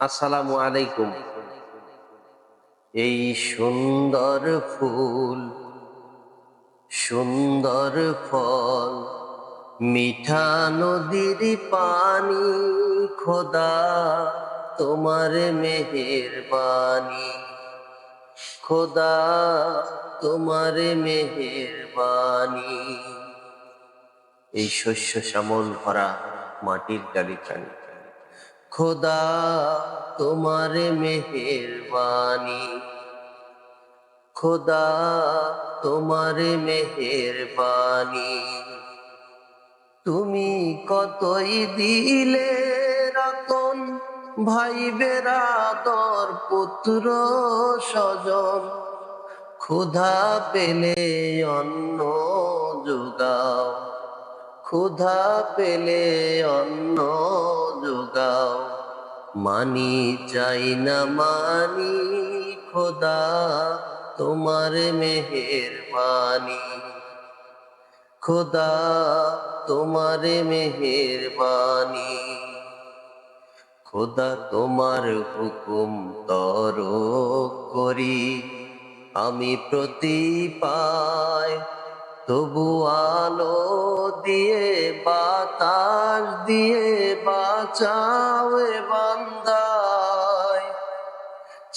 আসসালামু আলাইকুম। এই সুন্দর ফুল, সুন্দর ফল, মিঠা নদীর পানি, খোদা তোমার মেহেরবানি, খোদা তোমার মেহেরবানি। এই শস্য শ্যামল ভরা মাটির গালিচায়, খোদা তোমার মেহেরবানি, খোদা তোমার মেহেরবানি। তুমি কতই দিলে রতন, ভাই বেরাদর পুত্র স্বজন, ক্ষুধা পেলে অন্ন যোগাও, ক্ষুধা পেলে অন্ন যোগাও। মানি চাই না মানি, খোদা তোমার মেহেরবানি, খোদা তোমার মেহেরবানি। খোদা তোমার হুকুম তর করি আমি প্রতি পায়, তবু আলো দিয়ে বাতাস দিয়ে বাঁচাও এ বান্দায়।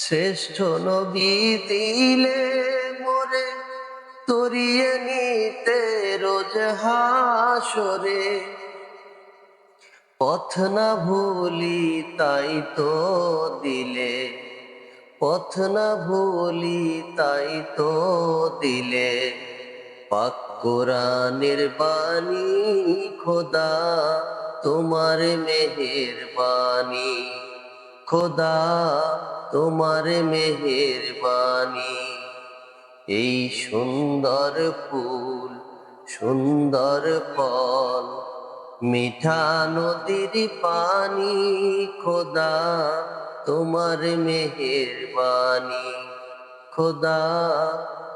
শ্রেষ্ঠ নবী দিলে মোরে তরিয়ে নিতে রোজ হাসরে, পথ না ভুলি তাই তো দিলে, পথ না ভুলি তাই তো দিলে। পাক কোরআনের বাণী, খোদা তোমার মেহেরবানি, খোদা তোমার মেহেরবানি। এই সুন্দর ফুল, সুন্দর ফল, মিঠা নদীর পানি, খোদা তোমার মেহেরবানি, খোদা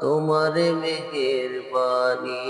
তোমার মেহেরবানি।